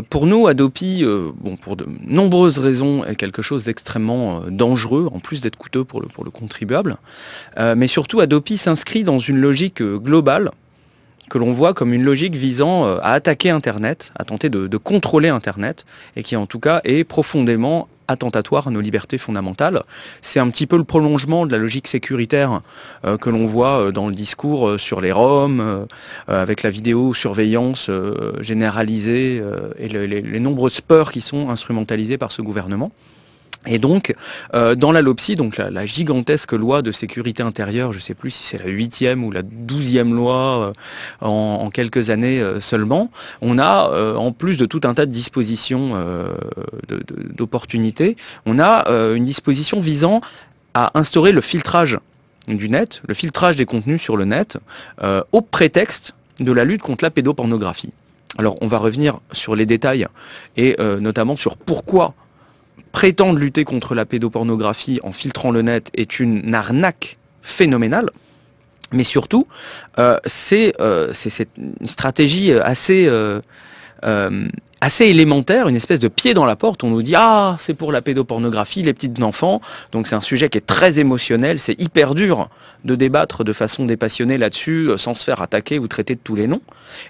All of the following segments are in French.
Pour nous, Adopi, bon, pour de nombreuses raisons, est quelque chose d'extrêmement dangereux, en plus d'être coûteux pour le contribuable. Mais surtout, Adopi s'inscrit dans une logique globale que l'on voit comme une logique visant à attaquer Internet, à tenter de contrôler Internet, et qui en tout cas est profondément attentatoire à nos libertés fondamentales. C'est un petit peu le prolongement de la logique sécuritaire que l'on voit dans le discours sur les Roms, avec la vidéosurveillance généralisée et les nombreuses peurs qui sont instrumentalisées par ce gouvernement. Et donc, dans la LOPSI, donc la gigantesque loi de sécurité intérieure, je ne sais plus si c'est la 8e ou la 12e loi en quelques années seulement, on a, en plus de tout un tas de dispositions d'opportunités, on a une disposition visant à instaurer le filtrage du net, le filtrage des contenus sur le net, au prétexte de la lutte contre la pédopornographie. Alors, on va revenir sur les détails, et notamment sur pourquoi prétendre lutter contre la pédopornographie en filtrant le net est une arnaque phénoménale, mais surtout, c'est une stratégie assez élémentaire, une espèce de pied dans la porte. On nous dit « Ah, c'est pour la pédopornographie, les petits enfants ». Donc c'est un sujet qui est très émotionnel, c'est hyper dur de débattre de façon dépassionnée là-dessus, sans se faire attaquer ou traiter de tous les noms.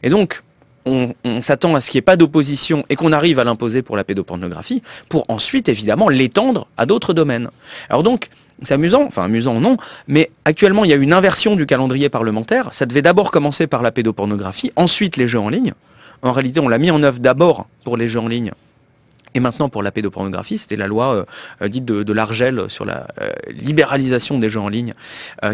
Et donc, on s'attend à ce qu'il n'y ait pas d'opposition et qu'on arrive à l'imposer pour la pédopornographie, pour ensuite, évidemment, l'étendre à d'autres domaines. Alors donc, c'est amusant, enfin amusant non, mais actuellement, il y a une inversion du calendrier parlementaire. Ça devait d'abord commencer par la pédopornographie, ensuite les jeux en ligne. En réalité, on l'a mis en œuvre d'abord pour les jeux en ligne, et maintenant pour la pédopornographie. C'était la loi dite de l'Argel sur la libéralisation des jeux en ligne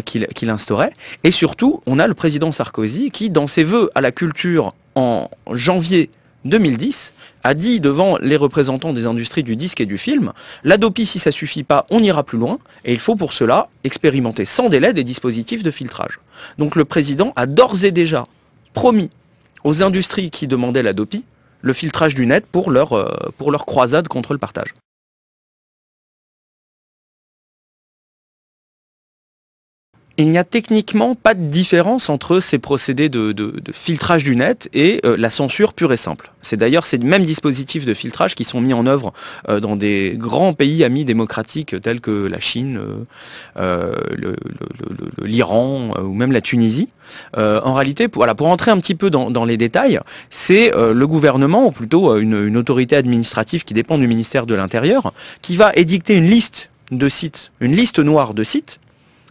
qu'il instaurait. Et surtout, on a le président Sarkozy qui, dans ses vœux à la culture en janvier 2010, a dit devant les représentants des industries du disque et du film, l'Adopi, si ça suffit pas, on ira plus loin, et il faut pour cela expérimenter sans délai des dispositifs de filtrage. Donc le président a d'ores et déjà promis aux industries qui demandaient l'Adopi le filtrage du net pour leur croisade contre le partage. Il n'y a techniquement pas de différence entre ces procédés de filtrage du net et la censure pure et simple. C'est d'ailleurs ces mêmes dispositifs de filtrage qui sont mis en œuvre dans des grands pays amis démocratiques tels que la Chine, l'Iran ou même la Tunisie. En réalité, pour entrer un petit peu dans les détails, c'est le gouvernement, ou plutôt une autorité administrative qui dépend du ministère de l'Intérieur, qui va édicter une liste de sites, une liste noire de sites,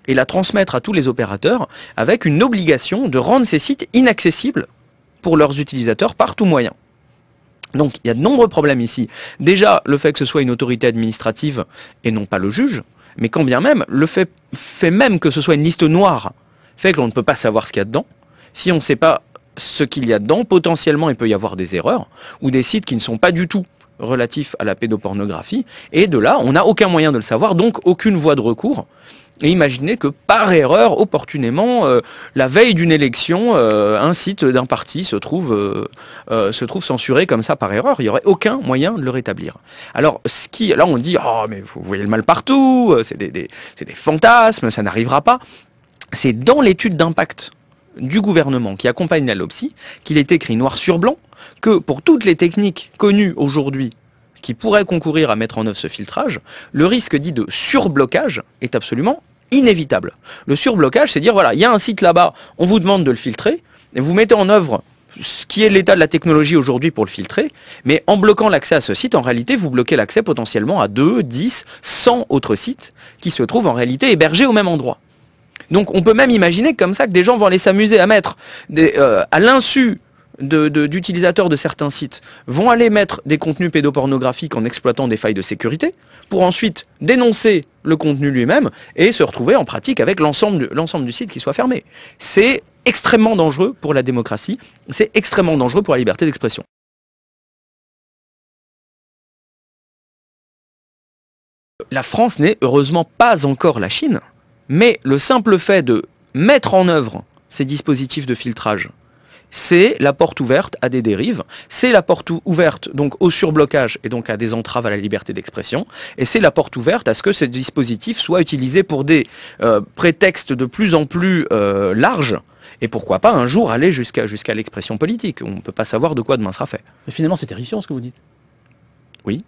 et la transmettre à tous les opérateurs avec une obligation de rendre ces sites inaccessibles pour leurs utilisateurs par tout moyen. Donc il y a de nombreux problèmes ici. Déjà, le fait que ce soit une autorité administrative et non pas le juge, mais quand bien même, le fait même que ce soit une liste noire fait que l'on ne peut pas savoir ce qu'il y a dedans. Si on ne sait pas ce qu'il y a dedans, potentiellement il peut y avoir des erreurs ou des sites qui ne sont pas du tout relatifs à la pédopornographie, et de là, on n'a aucun moyen de le savoir, donc aucune voie de recours. Et imaginez que par erreur, opportunément, la veille d'une élection, un site d'un parti se trouve censuré comme ça par erreur. Il n'y aurait aucun moyen de le rétablir. Alors, là on dit, oh mais vous voyez le mal partout, c'est des fantasmes, ça n'arrivera pas. C'est dans l'étude d'impact du gouvernement qui accompagne la LOPSI qu'il est écrit noir sur blanc que pour toutes les techniques connues aujourd'hui qui pourraient concourir à mettre en œuvre ce filtrage, le risque dit de surblocage est absolument inévitable. Le surblocage, c'est dire, voilà, il y a un site là-bas, on vous demande de le filtrer, et vous mettez en œuvre ce qui est l'état de la technologie aujourd'hui pour le filtrer, mais en bloquant l'accès à ce site, en réalité, vous bloquez l'accès potentiellement à 2, 10, 100 autres sites qui se trouvent en réalité hébergés au même endroit. Donc on peut même imaginer comme ça que des gens vont aller s'amuser à mettre, à l'insu d'utilisateurs de certains sites, vont aller mettre des contenus pédopornographiques en exploitant des failles de sécurité, pour ensuite dénoncer le contenu lui-même et se retrouver en pratique avec l'ensemble du site qui soit fermé. C'est extrêmement dangereux pour la démocratie, c'est extrêmement dangereux pour la liberté d'expression. La France n'est heureusement pas encore la Chine, mais le simple fait de mettre en œuvre ces dispositifs de filtrage c'est la porte ouverte à des dérives, c'est la porte ouverte donc au surblocage et donc à des entraves à la liberté d'expression, et c'est la porte ouverte à ce que ce dispositif soit utilisé pour des prétextes de plus en plus larges, et pourquoi pas un jour aller jusqu'à l'expression politique. On ne peut pas savoir de quoi demain sera fait. Mais finalement, c'est terrifiant ce que vous dites. Oui.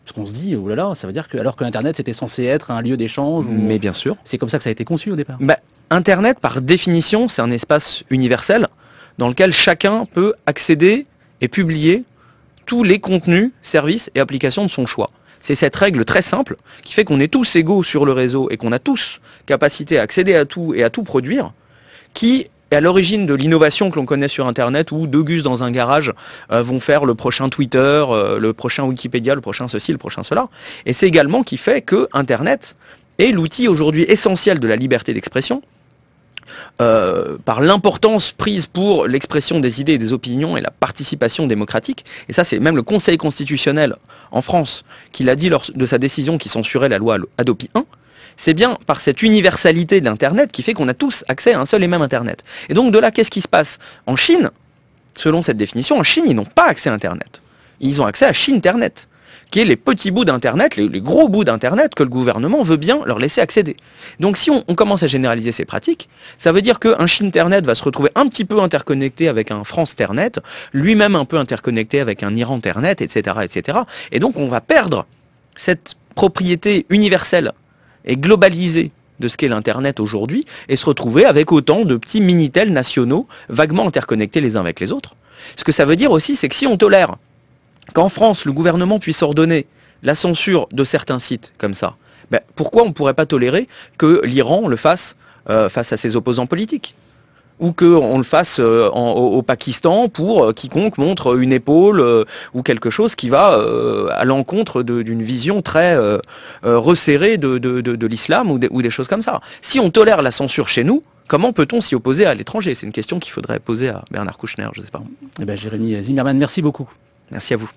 Parce qu'on se dit, oh là là, ça veut dire que alors que l'Internet c'était censé être un lieu d'échange. Mais bien sûr. C'est comme ça que ça a été conçu au départ. Bah, Internet, par définition, c'est un espace universel dans lequel chacun peut accéder et publier tous les contenus, services et applications de son choix. C'est cette règle très simple qui fait qu'on est tous égaux sur le réseau et qu'on a tous capacité à accéder à tout et à tout produire, qui est à l'origine de l'innovation que l'on connaît sur Internet, où deux gus dans un garage vont faire le prochain Twitter, le prochain Wikipédia, le prochain ceci, le prochain cela. Et c'est également qui fait que Internet est l'outil aujourd'hui essentiel de la liberté d'expression, par l'importance prise pour l'expression des idées et des opinions et la participation démocratique. Et ça, c'est même le Conseil constitutionnel en France qui l'a dit lors de sa décision qui censurait la loi Hadopi 1. C'est bien par cette universalité de l'Internet qui fait qu'on a tous accès à un seul et même Internet. Et donc de là, qu'est-ce qui se passe? En Chine, selon cette définition, en Chine, ils n'ont pas accès à Internet. Ils ont accès à Chine-Internet, qui est les petits bouts d'Internet, les gros bouts d'Internet que le gouvernement veut bien leur laisser accéder. Donc si on commence à généraliser ces pratiques, ça veut dire qu'un Chine-Internet va se retrouver un petit peu interconnecté avec un France-Ternet, lui-même un peu interconnecté avec un Iran-Ternet, etc., etc. Et donc on va perdre cette propriété universelle et globalisée de ce qu'est l'Internet aujourd'hui, et se retrouver avec autant de petits Minitel nationaux vaguement interconnectés les uns avec les autres. Ce que ça veut dire aussi, c'est que si on tolère qu'en France, le gouvernement puisse ordonner la censure de certains sites comme ça, ben, pourquoi on ne pourrait pas tolérer que l'Iran le fasse face à ses opposants politiques? Ou qu'on le fasse au Pakistan pour quiconque montre une épaule ou quelque chose qui va à l'encontre d'une vision très resserrée de l'islam ou des choses comme ça. Si on tolère la censure chez nous, comment peut-on s'y opposer à l'étranger? C'est une question qu'il faudrait poser à Bernard Kouchner, je ne sais pas. Eh ben, Jérémy Zimmermann, merci beaucoup. Merci à vous.